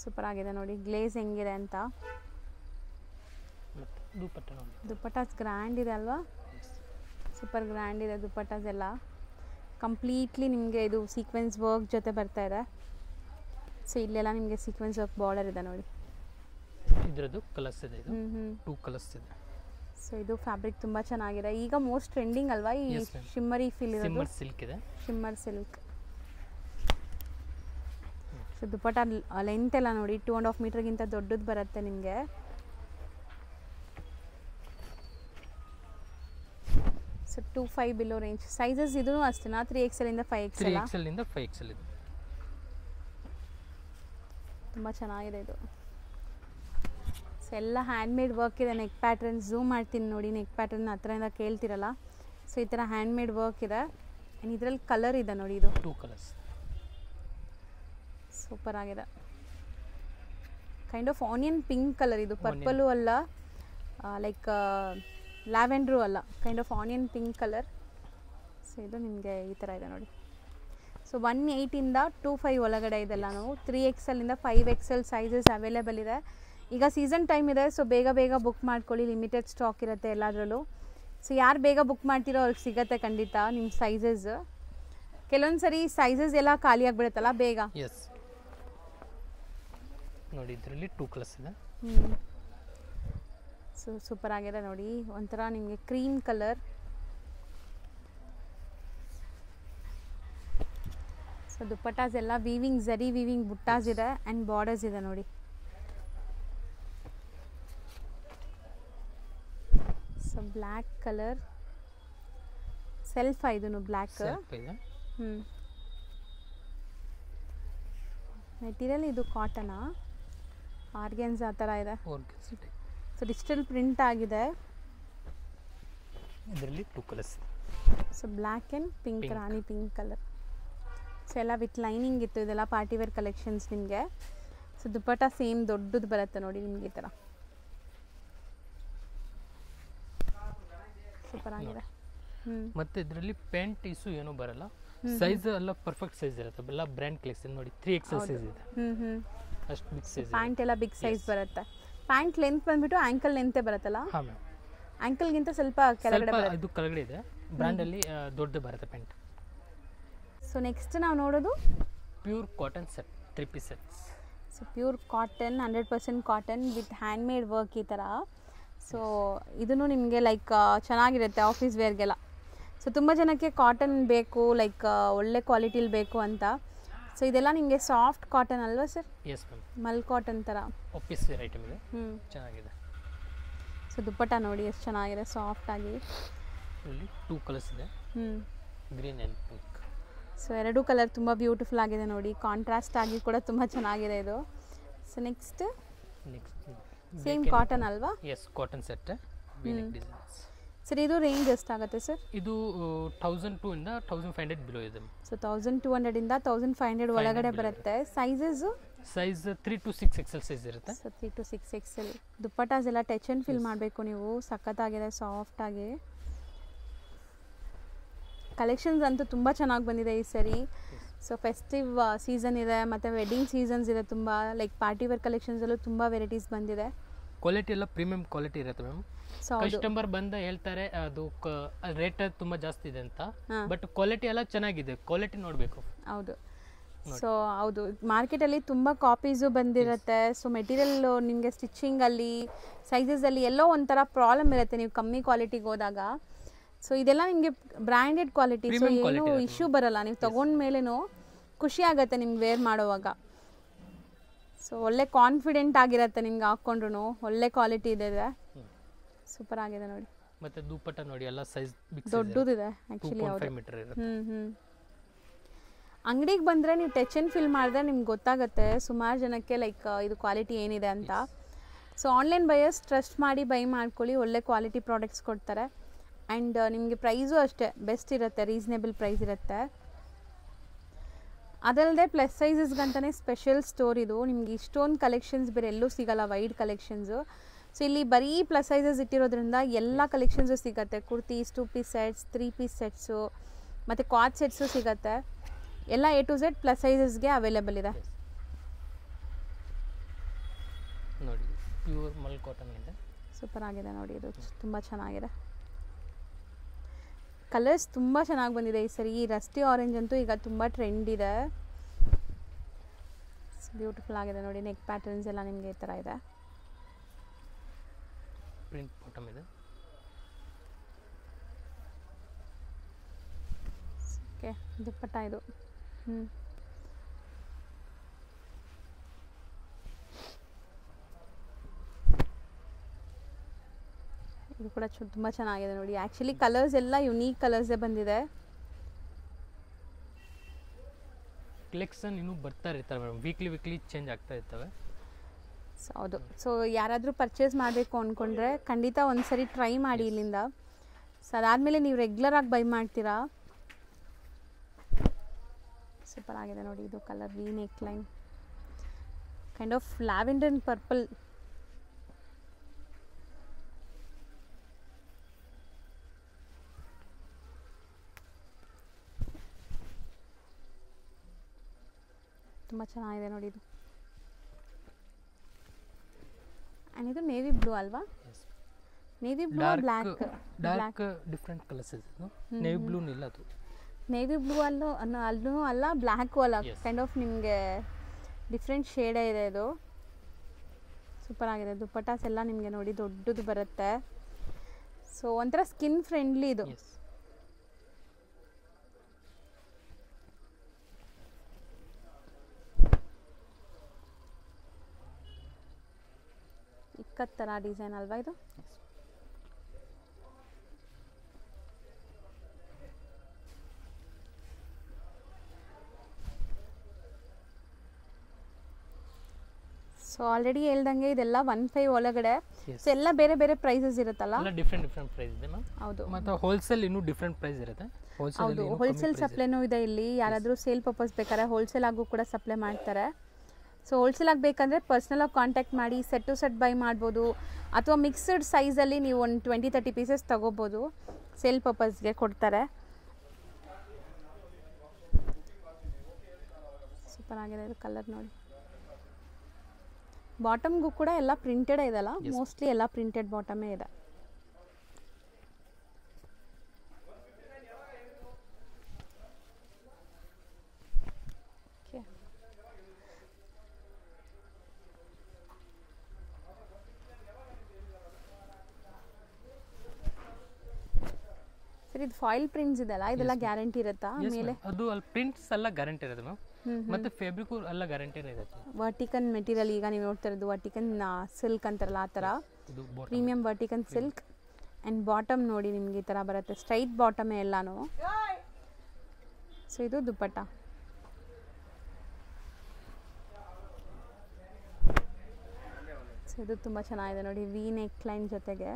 ಸೂಪರ್ ಆಗಿದೆ ನೋಡಿ, ಗ್ಲೇಸ್ ಹೆಂಗಿದೆ ಅಂತ. ದುಪ್ಪಟ್ಟಾಸ್ ಗ್ರ್ಯಾಂಡ್ ಇದೆ ಅಲ್ವಾ, ಸೂಪರ್ ಗ್ರ್ಯಾಂಡ್ ಇದೆ ದುಪ್ಪಟ್ಟಾಸ್ ಎಲ್ಲ. ಕಂಪ್ಲೀಟ್ಲಿ ನಿಮಗೆ ಇದು ಸೀಕ್ವೆನ್ಸ್ ವರ್ಕ್ ಜೊತೆ ಬರ್ತಾ ಇದೆ. ಸೊ ಇಲ್ಲೆಲ್ಲ ನಿಮಗೆ ಸೀಕ್ವೆನ್ಸ್ ವರ್ಕ್ ಬಾರ್ಡರ್ ಇದೆ ನೋಡಿ. ಇದರದ್ದು ಕಲರ್ಸ್ ಇದೆ, ಇದು 2 ಕಲರ್ಸ್ ಇದೆ. ಸೊ ಇದು ಫ್ಯಾಬ್ರಿಕ್ ತುಂಬ ಚೆನ್ನಾಗಿದೆ, ಈಗ ಮೋಸ್ಟ್ ಟ್ರೆಂಡಿಂಗ್ ಅಲ್ವಾ ಈ ಶಿಮ್ಮರಿ ಫೀಲ್ ಇರೋದು. ಶಿಮ್ಮರ್ ಸಿಲ್ಕ್ ಇದೆ, ಶಿಮ್ಮರ್ ಸಿಲ್ಕ್. ಸೊ ದುಪ್ಪಟ್ಟ ಲೆಂತ್ ಎಲ್ಲ ನೋಡಿ 2.5 ಮೀಟರ್ಗಿಂತ ದೊಡ್ಡದು ಬರುತ್ತೆ ನಿಮಗೆ. So 25 below range. ಸೈಜಸ್ ಇದೂ ಅಷ್ಟೇನಾ? 3XL ಇಂದ 5XL? 3XL ಇಂದ 5XL ಇದೆ. ತುಂಬ ಚೆನ್ನಾಗಿದೆ ಇದು. ಸೊ ಎಲ್ಲ ಹ್ಯಾಂಡ್ಮೇಡ್ ವರ್ಕ್ ಇದೆ. ನೆಕ್ ಪ್ಯಾಟರ್ನ್ ಝೂಮ್ ಮಾಡ್ತೀನಿ ನೋಡಿ, ನೆಕ್ ಪ್ಯಾಟರ್ನ್ ಹತ್ರದಿಂದ ಕೇಳ್ತಿರಲ್ಲ. ಸೊ ಈ ಥರ ಹ್ಯಾಂಡ್ಮೇಡ್ ವರ್ಕ್ ಇದೆ. ಆ್ಯಂಡ್ ಇದರಲ್ಲಿ ಕಲರ್ ಇದೆ ನೋಡಿ, ಇದು 2 ಕಲರ್ಸ್. ಸೂಪರ್ ಆಗಿದೆ. Kind of onion pink colour ಇದು, ಪರ್ಪಲು ಅಲ್ಲ, ಲೈಕ್ ಲ್ಯಾವೆಂಡ್ರು ಅಲ್ಲ, kind of onion pink colour. So ಇದು ನಿಮಗೆ ಈ ಥರ ಇದೆ ನೋಡಿ. ಸೊ 18 ಇಂದ 25 ಒಳಗಡೆ ಇದೆಲ್ಲ. ನಾವು 3XL ಇಂದ 5XL ಸೈಜಸ್ ಅವೈಲೇಬಲ್ ಇದೆ. ಈಗ ಸೀಸನ್ ಟೈಮ್ ಇದೆ, ಸೊ ಬೇಗ ಬೇಗ ಬುಕ್ ಮಾಡ್ಕೊಳ್ಳಿ, ಲಿಮಿಟೆಡ್ ಸ್ಟಾಕ್ ಇರುತ್ತೆ ಎಲ್ಲದರಲ್ಲೂ. ಸೊ ಯಾರು ಬೇಗ ಬುಕ್ ಮಾಡ್ತೀರೋ ಅವ್ರಿಗೆ ಸಿಗುತ್ತೆ ಖಂಡಿತ ನಿಮ್ಮ ಸೈಜಸ್. ಕೆಲವೊಂದು ಸರಿ ಸೈಜಸ್ ಎಲ್ಲ ಖಾಲಿ ಆಗಿಬಿಡುತ್ತಲ್ಲ ಬೇಗ. ಎಸ್ ನೋಡಿ, ಇದರಲ್ಲಿ 2 ಕಲರ್ಸ್ ಇದೆ. ಸೊ ಸೂಪರ್ ಆಗಿದೆ ನೋಡಿ, ಒಂಥರ ನಿಮಗೆ ಕ್ರೀಮ್ ಕಲರ್. ಸೊ ದುಪ್ಪಟ್ಟಾಸ್ ಎಲ್ಲ ವೀವಿಂಗ್, ಝರಿ ವೀವಿಂಗ್ ಬುಟ್ಟಾಸ್ ಇದೆ ಆ್ಯಂಡ್ ಬಾರ್ಡರ್ಸ್ ಇದೆ ನೋಡಿ. ಸೊ ಬ್ಲ್ಯಾಕ್ ಕಲರ್ ಸೆಲ್ಫ್ ಇದೂ ಬ್ಲ್ಯಾಕ್. ಮೆಟೀರಿಯಲ್ ಇದು ಕಾಟನಾ ಆರ್ಗೆನ್ಸ್ ಆ ಥರ ಇದೆ. ಸೊ ಡಿಜಿಟಲ್ ಪ್ರಿಂಟ್ ಆಗಿದೆ. ಇದರಲ್ಲಿ 2 colours. So black and pink, Rani pink colour. So ಎಲ್ಲ ವಿತ್ ಲೈನಿಂಗ್ ಇತ್ತು. ಇದೆಲ್ಲ ಪಾರ್ಟಿ ವೇರ್ ಕಲೆಕ್ಷನ್ಸ್ ನಿಮಗೆ. ಸೊ ದುಪ್ಪಟ್ಟ ಸೇಮ್ ದೊಡ್ಡದು ಬರುತ್ತೆ ನೋಡಿ ನಿಮಗೆ ಈ ಥರ. ಸೂಪರ್ ಆಗಿದೆ. ಮತ್ತೆ ಇದರಲ್ಲಿ ಪ್ಯಾಂಟ್ ಇಶ್ಯೂ ಏನೂ ಬರಲ್ಲ, ಸೈಜ್ ಎಲ್ಲ ಪರ್ಫೆಕ್ಟ್ ಸೈಜ್ ಇರುತ್ತೆ. ಎಲ್ಲ ಬ್ರ್ಯಾಂಡ್ ಕಲೆಕ್ಷನ್ ನೋಡಿ, 3XL ಸೈಜ್ ಇದೆ. ಅಷ್ಟು ಬಿಗ್ ಸೈಜ್. ಪ್ಯಾಂಟ್ ಎಲ್ಲ ಬಿಗ್ ಸೈಜ್ ಬರುತ್ತೆ. ಪ್ಯಾಂಟ್ ಲೆಂತ್ ಬಂದ್ಬಿಟ್ಟು ಆ್ಯಂಕಲ್ ಲೆಂತೇ ಬರುತ್ತಲ್ಲ? ಹಾಂ ಮ್ಯಾಮ್, ಆ್ಯಂಕಲ್ಗಿಂತ ಸ್ವಲ್ಪ ಕೆಳಗಡೆ ಬರುತ್ತೆ. ಇದು ಕೆಳಗಡೆ ಇದೆ, ಬ್ರ್ಯಾಂಡಲ್ಲಿ ದೊಡ್ಡದು ಬರುತ್ತೆ ಪ್ಯಾಂಟ್. ಸೊ ನೆಕ್ಸ್ಟ್ ನಾವು ನೋಡೋದು pure cotton set, 3 piece sets. So pure cotton, 100% cotton with handmade work ಈ ಥರ. ಸೊ ಇದೂ ನಿಮಗೆ ಲೈಕ್ ಚೆನ್ನಾಗಿರುತ್ತೆ ಆಫೀಸ್ ವೇರ್ಗೆಲ್ಲ. ಸೊ ತುಂಬ ಜನಕ್ಕೆ ಕಾಟನ್ ಬೇಕು, ಲೈಕ್ ಒಳ್ಳೆ ಕ್ವಾಲಿಟಿಲಿ ಬೇಕು ಅಂತ. ಸೊ ಇದೆಲ್ಲ ನಿಮಗೆ ಸಾಫ್ಟ್ ಕಾಟನ್ ಅಲ್ವಾ ಸರ್? ಎಸ್ ಮ್ಯಾಮ್, ಮಲ್ ಕಾಟನ್ ಥರ ಆಫೀಸ್ ವೇರ್ ಐಟಮ್ ಇದೆ, ಚೆನ್ನಾಗಿದೆ. ಸೊ ದುಪ್ಪಟ್ಟ ನೋಡಿ ಎಷ್ಟು ಚೆನ್ನಾಗಿದೆ, ಸಾಫ್ಟಾಗಿ. ಇಲ್ಲಿ 2 ಕಲರ್ಸ್ ಇದೆ, green and pink. So 2 colour ತುಂಬ ಬ್ಯೂಟಿಫುಲ್ ಆಗಿದೆ ನೋಡಿ, ಕಾಂಟ್ರಾಸ್ಟ್ ಆಗಿ ಕೂಡ ತುಂಬ ಚೆನ್ನಾಗಿದೆ ಇದು. ಸೊ ನೆಕ್ಸ್ಟ್ ಸೇಮ್ ಕಾಟನ್ ಅಲ್ವಾ? Yes, cotton set, designs. Sir ಇದು ರೇಂಜ್ ಎಷ್ಟಾಗುತ್ತೆ ಸರ್? ಇದು 1002 ಇಂದ 1500 ಬಿಲೋ ಇದೆ. ಸೊ 1200 ಇಂದ 1500 ಒಳಗಡೆ ಬರುತ್ತೆ. Sizes size 3 to 6XL size ಇರುತ್ತೆ. So 3 to 6XL. ದುಪ್ಪಟ್ಟಾಸ್ ಎಲ್ಲ ಟಚ್ ಆ್ಯಂಡ್ ಫೀಲ್ ಮಾಡಬೇಕು ನೀವು, ಸಖತ್ತಾಗಿದೆ ಸಾಫ್ಟಾಗಿ. ಕಲೆಕ್ಷನ್ಸ್ ಅಂತೂ ತುಂಬ ಚೆನ್ನಾಗಿ ಬಂದಿದೆ ಈ ಸರಿ. ಸೊ ಫೆಸ್ಟಿವ್ ಸೀಸನ್ ಇದೆ ಮತ್ತು ವೆಡ್ಡಿಂಗ್ ಸೀಸನ್ಸ್ ಇದೆ ತುಂಬ, ಲೈಕ್ ಪಾರ್ಟಿ ವೇರ್ ಕಲೆಕ್ಷನ್ಸಲ್ಲೂ ತುಂಬ ವೆರೈಟೀಸ್ ಬಂದಿದೆ. ಕ್ವಾಲಿಟಿ ಎಲ್ಲ ಪ್ರೀಮಿಯಂ ಕ್ವಾಲಿಟಿ ಇರುತ್ತೆ ಮ್ಯಾಮ್. ಕಸ್ಟಮರ್ ಬಂದ ಹೇಳ್ತಾರೆ ಅದು ರೇಟ್ ತುಂಬ ಜಾಸ್ತಿ ಇದೆ ಅಂತ, ಬಟ್ ಕ್ವಾಲಿಟಿ ಎಲ್ಲ ಚೆನ್ನಾಗಿದೆ, ಕ್ವಾಲಿಟಿ ನೋಡಬೇಕು. ಹೌದು. ಸೊ ಹೌದು, ಮಾರ್ಕೆಟಲ್ಲಿ ತುಂಬ ಕಾಪೀಸು ಬಂದಿರುತ್ತೆ. ಸೊ ಮೆಟೀರಿಯಲ್ ನಿಮಗೆ ಸ್ಟಿಚಿಂಗಲ್ಲಿ, ಸೈಜಸಲ್ಲಿ ಎಲ್ಲೋ ಒಂಥರ ಪ್ರಾಬ್ಲಮ್ ಇರುತ್ತೆ ನೀವು ಕಮ್ಮಿ ಕ್ವಾಲಿಟಿಗೆ ಹೋದಾಗ. ಸೊ ಇದೆಲ್ಲ ನಿಮಗೆ ಬ್ರ್ಯಾಂಡೆಡ್ ಕ್ವಾಲಿಟಿ, ಸೊ ಏನೂ ಇಶ್ಯೂ ಬರಲ್ಲ. ನೀವು ತೊಗೊಂಡ್ಮೇಲೇನೂ ಖುಷಿ ಆಗುತ್ತೆ ನಿಮ್ಗೆ ವೇರ್ ಮಾಡುವಾಗ. ಸೊ ಒಳ್ಳೆ ಕಾನ್ಫಿಡೆಂಟ್ ಆಗಿರುತ್ತೆ ನಿಮ್ಗೆ ಹಾಕ್ಕೊಂಡ್ರು, ಒಳ್ಳೆ ಕ್ವಾಲಿಟಿ ಇದೆ. ಸೂಪರ್ ಆಗಿದೆ ನೋಡಿ. ಮತ್ತೆ ದುಪ್ಪಟ್ಟ ನೋಡಿ, ಎಲ್ಲ ಸೈಜ್ ದೊಡ್ಡದಿದೆ ಆ್ಯಕ್ಚುಲಿ. 2.5 ಮೀಟರ್ ಇರುತ್ತೆ. ಅಂಗಡಿಗೆ ಬಂದರೆ ನೀವು ಟಚ್ ಆ್ಯಂಡ್ ಫೀಲ್ ಮಾಡಿದ್ರೆ ನಿಮ್ಗೆ ಗೊತ್ತಾಗುತ್ತೆ ಸುಮಾರು ಜನಕ್ಕೆ ಲೈಕ್ ಇದು ಕ್ವಾಲಿಟಿ ಏನಿದೆ ಅಂತ. ಸೊ ಆನ್ಲೈನ್ ಬಯರ್ಸ್ ಟ್ರಸ್ಟ್ ಮಾಡಿ ಬೈ ಮಾಡ್ಕೊಳ್ಳಿ, ಒಳ್ಳೆ ಕ್ವಾಲಿಟಿ ಪ್ರಾಡಕ್ಟ್ಸ್ ಕೊಡ್ತಾರೆ. ಆ್ಯಂಡ್ ನಿಮಗೆ ಪ್ರೈಸು ಅಷ್ಟೇ ಬೆಸ್ಟ್ ಇರುತ್ತೆ, ರೀಸನೇಬಲ್ ಪ್ರೈಸ್ ಇರುತ್ತೆ. ಅದಲ್ಲದೆ ಪ್ಲಸ್ ಸೈಜಸ್ಗಂತಲೇ ಸ್ಪೆಷಲ್ ಸ್ಟೋರ್ ಇದು. ನಿಮ್ಗೆ ಇಷ್ಟೊಂದು ಕಲೆಕ್ಷನ್ಸ್ ಬೇರೆ ಎಲ್ಲೂ ಸಿಗೋಲ್ಲ, ವೈಡ್ ಕಲೆಕ್ಷನ್ಸು. ಸೊ ಇಲ್ಲಿ ಬರೀ ಪ್ಲಸ್ ಸೈಜಸ್ ಇಟ್ಟಿರೋದ್ರಿಂದ ಎಲ್ಲ ಕಲೆಕ್ಷನ್ಸು ಸಿಗುತ್ತೆ. Kurtis, 2 piece sets, 3 piece sets ಮತ್ತು ಕ್ವಾಡ್ ಸೆಟ್ಸು ಸಿಗುತ್ತೆ. ಎಲ್ಲ A to Z ಪ್ಲಸ್ ಸೈಜಸ್ಗೆ ಅವೈಲೇಬಲ್ ಇದೆ. ನೋಡಿ ಪ್ಯೂರ್ ಮಲ್ ಕಾಟನ್ ಇದೆ, ಸೂಪರ್ ಆಗಿದೆ ನೋಡಿ. ಇದು ತುಂಬ ಚೆನ್ನಾಗಿದೆ, ಕಲರ್ಸ್ ತುಂಬ ಚೆನ್ನಾಗಿ ಬಂದಿದೆ ಈ ಸರಿ. ಈ ರಸ್ಟಿ ಆರೆಂಜ್ ಅಂತೂ ಈಗ ತುಂಬ ಟ್ರೆಂಡ್ ಇದೆ. ಬ್ಯೂಟಿಫುಲ್ ಆಗಿದೆ ನೋಡಿ. ನೆಕ್ ಪ್ಯಾಟರ್ನ್ಸ್ ಎಲ್ಲ ನಿಮಗೆ ಈ ಥರ ಇದೆ. ಪ್ರಿಂಟ್ ಬಾಟಮ್ ಇದೆ. ಓಕೆ, ದುಪ್ಪಟ್ಟ ಇದು. ಇದು ಕೂಡ ತುಂಬ ಚೆನ್ನಾಗಿದೆ ನೋಡಿ. ಆ್ಯಕ್ಚುಲಿ ಕಲರ್ಸ್ ಎಲ್ಲ ಯುನೀಕ್ ಕಲರ್ಸೇ ಬಂದಿದೆ. ಕಲೆಕ್ಷನ್ ಇನ್ನೂ ಬರ್ತಾ ಇರ್ತಾರೆ ಮೇಡಮ್, ವೀಕ್ಲಿ ಚೇಂಜ್ ಆಗ್ತಾ ಇರ್ತವೆ. ಸೊ ಹೌದು. ಸೊ ಯಾರಾದರೂ ಪರ್ಚೇಸ್ ಮಾಡಬೇಕು ಅಂದ್ಕೊಂಡ್ರೆ ಖಂಡಿತ ಒಂದು ಸರಿ ಟ್ರೈ ಮಾಡಿ ಇಲ್ಲಿಂದ. ಸೊ ಅದಾದಮೇಲೆ ನೀವು ರೆಗ್ಯುಲರಾಗಿ ಬೈ ಮಾಡ್ತೀರಾ. ಸೂಪರ್ ಆಗಿದೆ ನೋಡಿ. ಇದು colour V neck line, kind of lavender and purple. ತುಂಬ ಚೆನ್ನಾಗಿದೆ ನೋಡಿ ಇದು. ಆ್ಯಂಡ್ ಇದು ನೇವಿ ಬ್ಲೂ ಅಲ್ವಾ? Navy blue, black different colours ಇದೆ. ನೇವಿ ಬ್ಲೂ ಇಲ್ಲ, ಅದು ನೇವಿ ಬ್ಲೂ ಅಲ್ಲೂ ಅಲ್ಲ, ಬ್ಲ್ಯಾಕು ಅಲ್ಲ, ಕೈಂಡ್ ಆಫ್ ನಿಮಗೆ ಡಿಫ್ರೆಂಟ್ ಶೇಡೇ ಇದೆ ಇದು. ಸೂಪರ್ ಆಗಿದೆ. ದುಪ್ಪಟ್ಟಾಸ್ ಎಲ್ಲ ನಿಮಗೆ ನೋಡಿ ದೊಡ್ಡದು ಬರುತ್ತೆ. ಸೊ ಒಂಥರ ಸ್ಕಿನ್ ಫ್ರೆಂಡ್ಲಿ ಇದು. ಇಕ್ಕತ್ ಥರ ಡಿಸೈನ್ ಅಲ್ವಾ ಇದು? ಸೊ ಆಲ್ರೆಡಿ ಹೇಳ್ದಂಗೆ ಇದೆಲ್ಲ 1.5 ಒಳಗಡೆ. ಸೊ ಎಲ್ಲ ಬೇರೆ ಬೇರೆ ಪ್ರೈಸಸ್ ಇರುತ್ತಲ್ಲ? ಎಲ್ಲ ಡಿಫ್ರೆಂಟ್ ಪ್ರೈಸ್ ಇದೆ ಮ್ಯಾಮ್. ಹೌದು. ಮತ್ತು ಹೋಲ್ಸೇಲ್ ಇನ್ನೂ ಡಿಫ್ರೆಂಟ್ ಪ್ರೈಸ್ ಇರುತ್ತೆ. ಹೌದು, ಹೋಲ್ಸೇಲ್ ಸಪ್ಲೈನೂ ಇದೆ ಇಲ್ಲಿ. ಯಾರಾದರೂ ಸೇಲ್ ಪರ್ಪಸ್ ಬೇಕಾದ್ರೆ ಹೋಲ್ಸೇಲ್ ಆಗು ಕೂಡ ಸಪ್ಲೈ ಮಾಡ್ತಾರೆ. ಸೊ ಹೋಲ್ಸೇಲ್ ಆಗಬೇಕಂದ್ರೆ ಪರ್ಸ್ನಲಾಗಿ ಕಾಂಟ್ಯಾಕ್ಟ್ ಮಾಡಿ ಸೆಟ್ ಟು ಸೆಟ್ ಬೈ ಮಾಡ್ಬೋದು, ಅಥವಾ ಮಿಕ್ಸ್ಡ್ ಸೈಜಲ್ಲಿ ನೀವು ಒಂದು 20-30 ಪೀಸಸ್ ತೊಗೋಬೋದು. ಸೇಲ್ ಪರ್ಪಸ್ಗೆ ಕೊಡ್ತಾರೆ. ಸೂಪರ್ ಆಗಿದೆ ಇದು ಕಲರ್ ನೋಡಿ. ಬಾಟಮ್ಗೂ ಕೂಡ ಎಲ್ಲ ಪ್ರಿಂಟೆಡೇ ಇದೆಲ್ಲ, ಮೋಸ್ಟ್ಲಿ ಎಲ್ಲ ಪ್ರಿಂಟೆಡ್ ಬಾಟಮೇ ಇದೆ. ಸರ್ ಇದು ಫಾಯಿಲ್ ಪ್ರಿಂಟ್ಸ್ ಇದೆಲ್ಲ, ಇದೆಲ್ಲ ಗ್ಯಾರಂಟಿ ಇರುತ್ತಾ ಮೇಲೆ? ಅದು ಅಲ್ಲಿ ಪ್ರಿಂಟ್ಸ್ ಎಲ್ಲ ಗ್ಯಾರಂಟಿ ಇರುತ್ತೆ ಮ್ಯಾಮ್. ಮತ್ತೆ ಫ್ಯಾಬ್ರಿಕ್ ಎಲ್ಲ ಗ್ಯಾರಂಟಿ ಇರುತ್ತೆ. ವರ್ಟಿಕನ್ ಮೆಟೀರಿಯಲ್ ಈಗ ನೀವು ನೋಡ್ತಾ ಇರೋದು ವರ್ಟಿಕನ್ ಸಿಲ್ಕ್ ಅಂತಾರಲ್ಲ ಆ ಥರ, ಪ್ರೀಮಿಯಂ ವರ್ಟಿಕನ್ ಸಿಲ್ಕ್. ಆ್ಯಂಡ್ ಬಾಟಮ್ ನೋಡಿ ನಿಮಗೆ ಈ ಥರ ಬರುತ್ತೆ, ಸ್ಟ್ರೈಟ್ ಬಾಟಮೇ ಎಲ್ಲಾನು. ಸೊ ಇದು ದುಪ್ಪಟ್ಟ. ಸೊ ಇದು ತುಂಬ ಚೆನ್ನಾಗಿದೆ ನೋಡಿ, ವಿ ನೆಕ್ ಲೈನ್ ಜೊತೆಗೆ.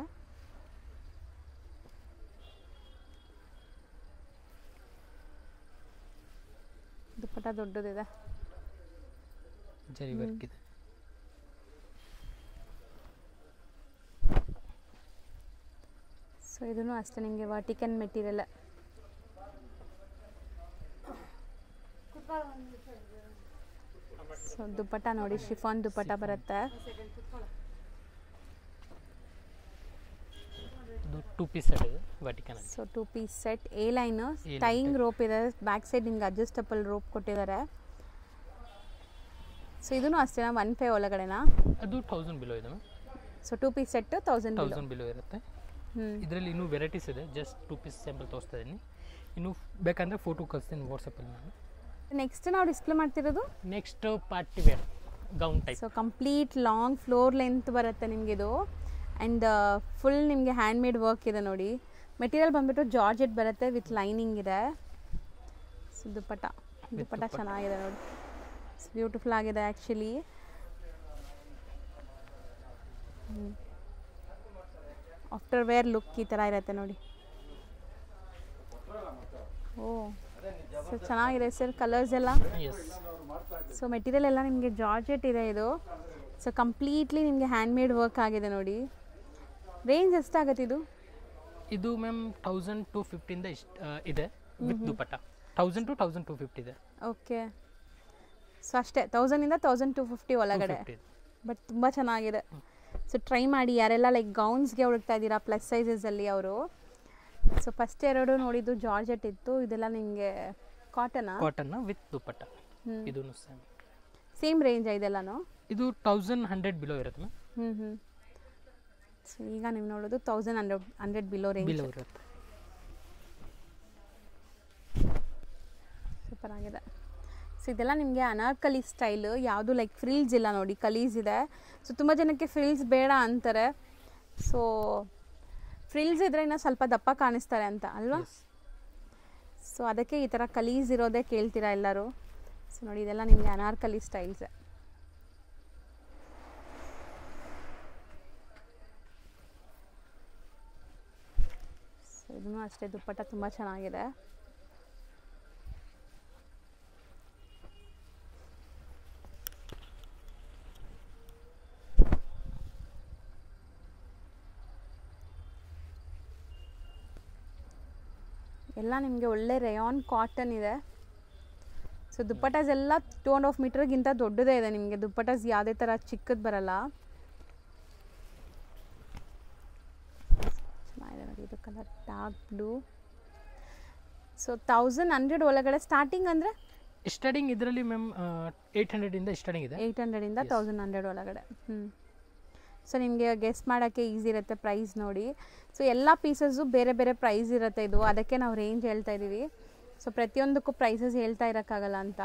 ದುಪ್ಪಟ್ಟ ದೊಡ್ಡದಿದೆ, ಜರಿ ವರ್ಕ್ ಇದೆ. ಸೊ ಇದನ್ನು ಅಷ್ಟೇ ನಿಮಗೆ ವರ್ಟಿಕನ್ ಮೆಟೀರಿಯಲ್. ಸೊ ದುಪ್ಪಟ್ಟ ನೋಡಿ, ಶಿಫಾನ್ ದುಪ್ಪಟ್ಟ ಬರುತ್ತೆ. ಇದು 2 ಪೀಸ್ ಸೆಟ್ ಇದೆ vertical. So 2 piece set, A line tying rope ಇದೆ, ಬ್ಯಾಕ್ ಸೈಡ್ ನಿಮ್ಗೆ ಅಡ್ಜಸ್ಟಬಲ್ ರೋಪ್ ಕೊಟ್ಟಿದ್ದಾರೆ. ಸೊ ಇದನ್ನು ಅಷ್ಟೇನಾ 1.5 ಒಳಗಡೆನಾ? ಅದು 1000 ಬಿಲೋ ಇದೆ ma'am. So 2 piece set 1000 below ಇರುತ್ತೆ. ಇದರಲ್ಲಿ ಇನ್ನೂ ವೆರೈಟೀಸ್ ಇದೆ, ಜಸ್ಟ್ 2 ಪೀಸ್ ಸ್ಯಾಂಪಲ್ ತೋರಿಸ್ತಾ ಇದ್ದೀನಿ. ಇನ್ನೂ ಬೇಕಂದರೆ ಫೋಟೋ ಕಳಿಸ್ತೀನಿ ವಾಟ್ಸಪ್ಪಲ್ಲಿ ನಾನು. ನೆಕ್ಸ್ಟ್ ನಾವು ಡಿಸ್ಪ್ಲೇ ಮಾಡ್ತಿರೋದು next party wear gown type. So complete long floor length ಬರುತ್ತೆ ನಿಮಗೆ ಇದು. ಆ್ಯಂಡ್ ಫುಲ್ ನಿಮಗೆ ಹ್ಯಾಂಡ್ ಮೇಡ್ ವರ್ಕ್ ಇದೆ ನೋಡಿ. ಮೆಟೀರಿಯಲ್ ಬಂದುಬಿಟ್ಟು ಜಾರ್ಜೆಟ್ ಬರುತ್ತೆ ವಿತ್ ಲೈನಿಂಗ್ ಇದೆ. ಸೊ ದುಪ್ಪಟ್ಟ ಚೆನ್ನಾಗಿದೆ ನೋಡಿ, ಬ್ಯೂಟಿಫುಲ್ ಆಗಿದೆ ಆ್ಯಕ್ಚುಲಿ. ಆಫ್ಟರ್ ವೇರ್ ಲುಕ್ ಈ ಥರ ಇರುತ್ತೆ ನೋಡಿ. ಓ ಸರ್ ಚೆನ್ನಾಗಿದೆ ಸರ್ ಕಲರ್ಸ್ ಎಲ್ಲ. ಎಸ್. ಸೊ ಮೆಟೀರಿಯಲ್ ಎಲ್ಲ ನಿಮಗೆ ಜಾರ್ಜೆಟ್ ಇದೆ ಇದು. ಸೊ ಕಂಪ್ಲೀಟ್ಲಿ ನಿಮಗೆ ಹ್ಯಾಂಡ್ ಮೇಡ್ ವರ್ಕ್ ಆಗಿದೆ ನೋಡಿ. ರೇಂಜ್ ಎಷ್ಟಾಗುತ್ತೆ ಇದು? ಇದು ಮ್ಯಾಮ್ 1250 ಇದೆ ವಿತ್ ದುಪಟ್ಟ. 1000 to 1250 ಇದೆ. ಓಕೆ. ಸೊ ಅಷ್ಟೇ 1000 ಇಂದ 1250 ಒಳಗಡೆ. ಬಟ್ ತುಂಬ ಚೆನ್ನಾಗಿದೆ. ಸೊ ಟ್ರೈ ಮಾಡಿ ಯಾರೆಲ್ಲ ಲೈಕ್ ಗೌನ್ಸ್ಗೆ ಹುಡುಕ್ತಾ ಇದ್ದೀರಾ ಪ್ಲಸ್ ಸೈಜಸಲ್ಲಿ ಅವರು. ಸೊ ಫಸ್ಟ್ ಎರಡು ನೋಡಿದ್ದು ಜಾರ್ಜೆಟ್ ಇತ್ತು, ಇದೆಲ್ಲ ನಿಮಗೆ ಕಾಟನ್ ವಿತ್ ದುಪಟ್ಟ. ಇದು ಸೇಮ್ ರೇಂಜ್ ಇದೆಲ್ಲನೂ? ಇದು 1100 ಬಿಲೋ ಇರುತ್ತೆ ಮ್ಯಾಮ್. ಸೊ ಈಗ ನೀವು ನೋಡೋದು 1100 ಬಿಲೋ ರೇಂಜ್ ಇರುತ್ತೆ. ಸೂಪರ್ ಆಗಿದೆ. ಸೊ ಇದೆಲ್ಲ ನಿಮಗೆ ಅನಾರ್ಕಲಿ ಸ್ಟೈಲು, ಯಾವುದು ಲೈಕ್ ಫ್ರಿಲ್ಸ್ ಇಲ್ಲ ನೋಡಿ, ಕಲೀಸ್ ಇದೆ. ಸೊ ತುಂಬ ಜನಕ್ಕೆ ಫ್ರಿಲ್ಸ್ ಬೇಡ ಅಂತಾರೆ. ಸೊ ಫ್ರಿಲ್ಸ್ ಇದ್ದರೆ ಇನ್ನೂ ಸ್ವಲ್ಪ ದಪ್ಪ ಕಾಣಿಸ್ತಾರೆ ಅಂತ ಅಲ್ವಾ? ಸೊ ಅದಕ್ಕೆ ಈ ಥರ ಕಲೀಸ್ ಇರೋದೇ ಕೇಳ್ತೀರಾ ಎಲ್ಲರೂ. ಸೊ ನೋಡಿ ಇದೆಲ್ಲ ನಿಮಗೆ ಅನಾರ್ಕಲಿ ಸ್ಟೈಲ್ಸೇ. ಸೊ ಇದೂ ಅಷ್ಟೇ, ದುಪ್ಪಟ್ಟ ತುಂಬ ಚೆನ್ನಾಗಿದೆ. ಎಲ್ಲ ನಿಮಗೆ ಒಳ್ಳೆ ರೇಯಾನ್ ಕಾಟನ್ ಇದೆ. ಸೊ ದುಪ್ಪಟಾಸ್ ಎಲ್ಲ 2.5 ಮೀಟರ್ಗಿಂತ ದೊಡ್ಡದೇ ಇದೆ ನಿಮಗೆ. ದುಪ್ಪಟಾಸ್ ಯಾವುದೇ ಥರ ಚಿಕ್ಕದು ಬರಲ್ಲ. ಚೆನ್ನಾಗಿದೆ ನೋಡಿ ಇದು ಕಲರ್, ಡಾರ್ಕ್ ಬ್ಲೂ. ಸೊ 1100 ಒಳಗಡೆ ಸ್ಟಾರ್ಟಿಂಗ್ ಅಂದರೆ? ಸ್ಟಾರ್ಟಿಂಗ್ ಇದರಲ್ಲಿ ಮ್ಯಾಮ್ 800 ಇಂದ ಸ್ಟಾರ್ಟಿಂಗ್ ಇದೆ. 800 ಇಂದ 1100 ಒಳಗಡೆ. ಸೊ ನಿಮಗೆ ಗೆಸ್ ಮಾಡೋಕ್ಕೆ ಈಸಿ ಇರುತ್ತೆ ಪ್ರೈಸ್ ನೋಡಿ. ಸೊ ಎಲ್ಲ ಪೀಸಸ್ಸು ಬೇರೆ ಬೇರೆ ಪ್ರೈಸ್ ಇರುತ್ತೆ ಇದು, ಅದಕ್ಕೆ ನಾವು ರೇಂಜ್ ಹೇಳ್ತಾ ಇದ್ದೀವಿ. ಸೊ ಪ್ರತಿಯೊಂದಕ್ಕೂ ಪ್ರೈಸಸ್ ಹೇಳ್ತಾ ಇರೋಕ್ಕಾಗಲ್ಲ ಅಂತ.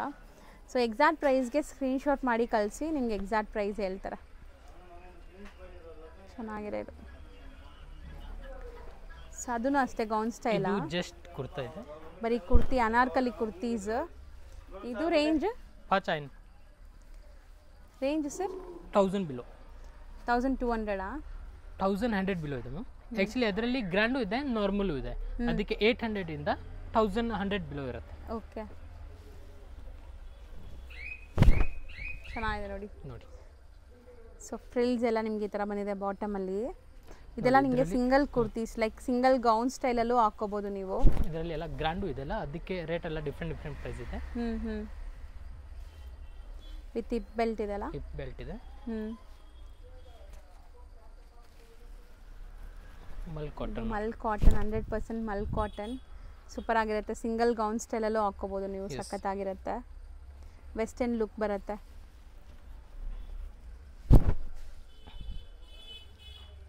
ಸೊ ಎಕ್ಸಾಕ್ಟ್ ಪ್ರೈಸ್ಗೆ ಸ್ಕ್ರೀನ್ಶಾಟ್ ಮಾಡಿ ಕಳಿಸಿ, ನಿಮ್ಗೆ ಎಕ್ಸಾಕ್ಟ್ ಪ್ರೈಸ್ ಹೇಳ್ತಾರೆ. ಚೆನ್ನಾಗಿದೆ ಇದು. ಸೊ ಅದೂ ಅಷ್ಟೇ ಗೌನ್ ಸ್ಟೈಲ್, ಜಸ್ಟ್ ಕುರ್ತಾ ಇದೆ, ಬರೀ ಕುರ್ತಿ, ಅನಾರ್ಕಲಿ ಕುರ್ತೀಸ್. ಇದು range range sir 1000 below. 1200 1100 below ಇದೆ ಮ್ಯಾಮ್. ಆ್ಯಕ್ಚುಲಿ ಅದರಲ್ಲಿ ಗ್ರ್ಯಾಂಡು ಇದೆ, ನಾರ್ಮಲು ಇದೆ. ಅದಕ್ಕೆ 800 ಇಂದ 1100 ಬಿಲೋ ಇರುತ್ತೆ. ಓಕೆ, ಚೆನ್ನಾಗಿದೆ ನೋಡಿ. ಸೊ ಫ್ರಿಲ್ಸ್ ಎಲ್ಲ ನಿಮಗೆ ಈ ಥರ ಬಂದಿದೆ ಬಾಟಮಲ್ಲಿ. ಇದೆಲ್ಲ ನಿಮಗೆ single kurtis, like single gown ಸ್ಟೈಲಲ್ಲೂ ಹಾಕ್ಕೋಬೋದು ನೀವು. ಇದರಲ್ಲಿ ಎಲ್ಲ ಗ್ರ್ಯಾಂಡು ಇದೆಲ್ಲ, ಅದಕ್ಕೆ ರೇಟ್ ಎಲ್ಲ ಡಿಫ್ರೆಂಟ್ ಪ್ರೈಸ್ ಇದೆ. ವಿತ್ ಹಿಪ್ ಬೆಲ್ಟ್ ಇದೆಲ್ಲ, ಹಿಪ್ ಬೆಲ್ಟ್ ಇದೆ. Mul cotton 100% mul cotton. Super ಆಗಿರುತ್ತೆ. ಸಿಂಗಲ್ ಗೌನ್ ಸ್ಟೈಲಲ್ಲೂ ಹಾಕ್ಕೋಬೋದು ನೀವು, ಸಖತ್ತಾಗಿರುತ್ತೆ. ವೆಸ್ಟರ್ನ್ ಲುಕ್ ಬರುತ್ತೆ.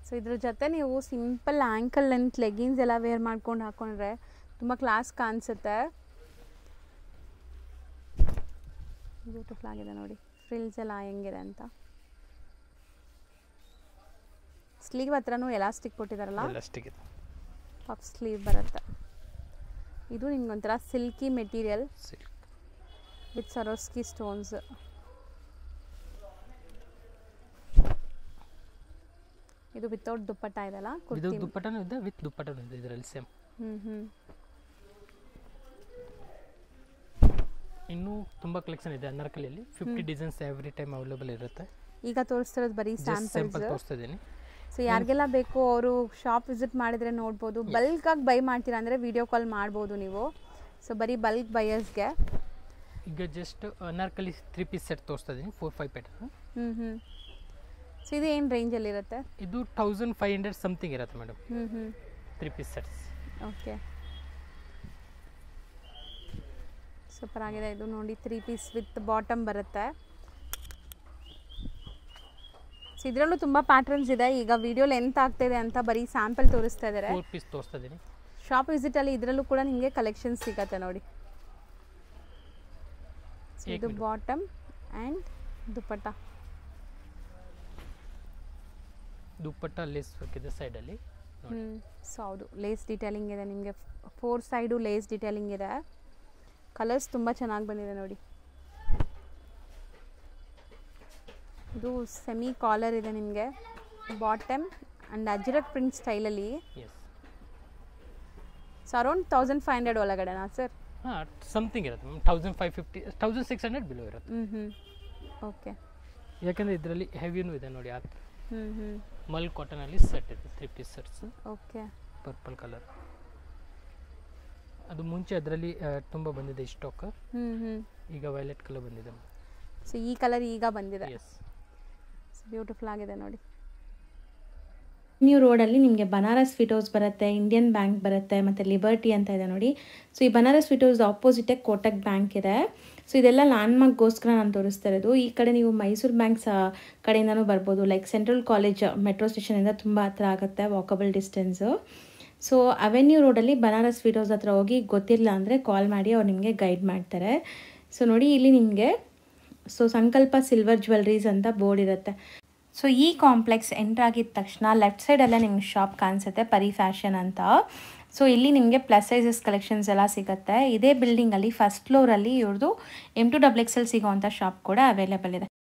ಸೊ ಇದ್ರ ಜೊತೆ ನೀವು ಸಿಂಪಲ್ ಆ್ಯಂಕಲ್ ಲೆಂತ್ ಲೆಗಿನ್ಸ್ ಎಲ್ಲ ವೇರ್ ಮಾಡ್ಕೊಂಡು ಹಾಕೊಂಡ್ರೆ ತುಂಬ ಕ್ಲಾಸ್ ಕಾಣಿಸುತ್ತೆ. ಬ್ಯೂಟಿಫುಲ್ ಆಗಿದೆ ನೋಡಿ, ಫ್ರಿಲ್ಸ್ ಎಲ್ಲ ಹೆಂಗಿದೆ ಅಂತ. ಸ್ಲೀವ್ ಹತ್ರನೂ ಎಲಾಸ್ಟಿಕ್ ಕೊಟ್ಟಿದ್ದಾರಲ್ಲ, ಪಫ್ ಸ್ಲೀವ್ ಬರುತ್ತೆ. ಇದು ನಿಮ್ಗೊಂಥರ silky material with Swarovski stones. ಇದು ವಿತೌಟ್ ದುಪ್ಪಟ್ಟ ಇದೆಲ್ಲ, ಇದು ದುಪ್ಪಟ್ಟನೂ ಇದೆ, ವಿತ್ ದುಪ್ಪಟ್ಟನೂ ಇದೆ ಇದರಲ್ಲಿ ಸೇಮ್. ಇನ್ನೂ ತುಂಬ ಕಲೆಕ್ಷನ್ ಇದೆ ಅನಾರ್ಕಲಿಯಲ್ಲಿ. 50 ಡಿಸೈನ್ಸ್ ಎವ್ರಿ ಟೈಮ್ ಅವೈಲೇಬಲ್ ಇರುತ್ತೆ. ಈಗ ತೋರಿಸ್ತಿರೋದು ಬರೀ ಸ್ಯಾಂಪಲ್ ತೋರಿಸ್ತಾ ಇದ್ದೀನಿ. ಸೊ ಯಾರಿಗೆಲ್ಲ ಬೇಕು ಅವರು ಶಾಪ್ ವಿಸಿಟ್ ಮಾಡಿದರೆ ನೋಡ್ಬೋದು. ಬಲ್ಕಾಗಿ ಬೈ ಮಾಡ್ತೀರಾ ಅಂದರೆ ವಿಡಿಯೋ ಕಾಲ್ ಮಾಡ್ಬೋದು ನೀವು. ಸೊ ಬರೀ ಬಲ್ಕ್ ಬೈಯರ್ಸ್ಗೆ. ಈಗ ಜಸ್ಟ್ ಅನಾರ್ಕಲಿ 3 ಪೀಸ್ ಸೆಟ್ ತೋರಿಸ್ತಾ ಇದ್ದೀನಿ, 4-5 ಪ್ಯಾಟರ್ನ್. ಸೊ ಇದು ಏನು ರೇಂಜಲ್ಲಿರುತ್ತೆ? ಇದು 1500 ಸಮಥಿಂಗ್ ಇರುತ್ತೆ madam. 3 piece sets. Okay, super ಆಗಿದೆ ಇದು ನೋಡಿ. 3 ಪೀಸ್ ವಿತ್ ಬಾಟಮ್ ಬರುತ್ತೆ. ಸೊ ಇದರಲ್ಲೂ ತುಂಬ ಪ್ಯಾಟರ್ನ್ಸ್ ಇದೆ. ಈಗ ವಿಡಿಯೋ ಲೆಂತ್ ಆಗ್ತಾಯಿದೆ ಅಂತ ಬರೀ ಸ್ಯಾಂಪಲ್ ತೋರಿಸ್ತಾ ಇದ್ದಾರೆ. 4 ಪೀಸ್ ತೋರಿಸ್ತಾ ಇದ್ದೀನಿ. ಶಾಪ್ ವಿಸಿಟಲ್ಲಿ ಇದರಲ್ಲೂ ಕೂಡ ನಿಮಗೆ ಕಲೆಕ್ಷನ್ಸ್ ಸಿಗತ್ತೆ ನೋಡಿ. ಸೊ ಇದು bottom and dupatta. Dupatta lace work ಇದೆ ಸೈಡಲ್ಲಿ. ಸೊ ಹೌದು, ಲೇಸ್ ಡಿಟೇಲಿಂಗ್ ಇದೆ ನಿಮಗೆ. 4 ಸೈಡು ಲೇಸ್ ಡಿಟೇಲಿಂಗ್ ಇದೆ. ಕಲರ್ಸ್ ತುಂಬ ಚೆನ್ನಾಗಿ ಬಂದಿದೆ ನೋಡಿ. ಇದು ಸೆಮಿ ಕಾಲರ್ ಇದೆ ನಿಮಗೆ, ಬಾಟಮ್ ಆ್ಯಂಡ್ ಅಜ್ರಕ್ ಪ್ರಿಂಟ್ ಸ್ಟೈಲಲ್ಲಿ. ಸೊ ಸೊ ಅರೌಂಡ್ 1500 ಒಳಗಡೆನಾ ಸರ್? ಹಾಂ, ಸಮಥಿಂಗ್ ಇರುತ್ತೆ ಮ್ಯಾಮ್. 1550 1600 ಬಿಲೋ ಇರುತ್ತೆ. ಓಕೆ. ಯಾಕಂದರೆ ಇದರಲ್ಲಿ ಹೆವಿನೂ ಇದೆ ನೋಡಿ. ಆ ಮಲ್ ಕಾಟನಲ್ಲಿ ಸೆಟ್ ಇದೆ, 3 piece sets. Okay. Purple colour ಅದು ಮುಂಚೆ ಅದರಲ್ಲಿ ತುಂಬ ಬಂದಿದೆ ಸ್ಟಾಕ್. ಈಗ ವೈಲೆಟ್ ಕಲರ್ ಬಂದಿದೆ. ಸೊ ಈ ಕಲರ್ ಈಗ ಬಂದಿದೆ. ಎಸ್, ಬ್ಯೂಟಿಫುಲ್ ಆಗಿದೆ ನೋಡಿ. ನ್ಯೂ ರೋಡಲ್ಲಿ ನಿಮಗೆ ಬನಾರಸ್ ಸ್ವೀಟ್ ಹೌಸ್ ಬರುತ್ತೆ, ಇಂಡಿಯನ್ ಬ್ಯಾಂಕ್ ಬರುತ್ತೆ, ಮತ್ತು ಲಿಬರ್ಟಿ ಅಂತ ಇದೆ ನೋಡಿ. ಸೊ ಈ Banaras Sweet House opposite Kotak Bank ಇದೆ. ಸೊ ಇದೆಲ್ಲ ಲ್ಯಾಂಡ್ಮಾರ್ಕ್ಗೋಸ್ಕರ ನಾನು ತೋರಿಸ್ತಾ ಇರೋದು. ಈ ಕಡೆ ನೀವು ಮೈಸೂರು ಬ್ಯಾಂಕ್ಸ್ ಕಡೆಯಿಂದನೂ ಬರ್ಬೋದು. ಲೈಕ್ ಸೆಂಟ್ರಲ್ ಕಾಲೇಜ್ ಮೆಟ್ರೋ ಸ್ಟೇಷನಿಂದ ತುಂಬ ಹತ್ರ ಆಗುತ್ತೆ, ವಾಕಬಲ್ ಡಿಸ್ಟೆನ್ಸು. ಸೊ ಅವೆನ್ಯೂ ರೋಡಲ್ಲಿ ಬನಾರಸ್ ಸ್ವೀಟ್ ಹೌಸ್ ಹತ್ರ ಹೋಗಿ ಗೊತ್ತಿಲ್ಲ ಅಂದರೆ ಕಾಲ್ ಮಾಡಿ ಅವ್ರು ನಿಮಗೆ ಗೈಡ್ ಮಾಡ್ತಾರೆ. ಸೊ ನೋಡಿ ಇಲ್ಲಿ ನಿಮಗೆ ಸಂಕಲ್ಪ ಸಿಲ್ವರ್ ಜ್ಯುವೆಲ್ರೀಸ್ ಅಂತ ಬೋರ್ಡ್ ಇರುತ್ತೆ. ಸೊ ಈ ಕಾಂಪ್ಲೆಕ್ಸ್ ಎಂಟ್ರ್ ಆಗಿದ ತಕ್ಷಣ ಲೆಫ್ಟ್ ಸೈಡಲ್ಲೇ ನಿಮ್ಗೆ ಶಾಪ್ ಕಾಣಿಸುತ್ತೆ, ಪರಿ ಫ್ಯಾಷನ್ ಅಂತ. ಸೊ ಇಲ್ಲಿ ನಿಮಗೆ ಪ್ಲಸ್ ಸೈಜಸ್ ಕಲೆಕ್ಷನ್ಸ್ ಎಲ್ಲ ಸಿಗುತ್ತೆ. ಇದೇ ಬಿಲ್ಡಿಂಗಲ್ಲಿ ಫಸ್ಟ್ ಫ್ಲೋರಲ್ಲಿ ಇವ್ರದ್ದು M2XXL ಸಿಗೋವಂಥ ಶಾಪ್ ಕೂಡ ಅವೈಲೇಬಲ್ ಇದೆ.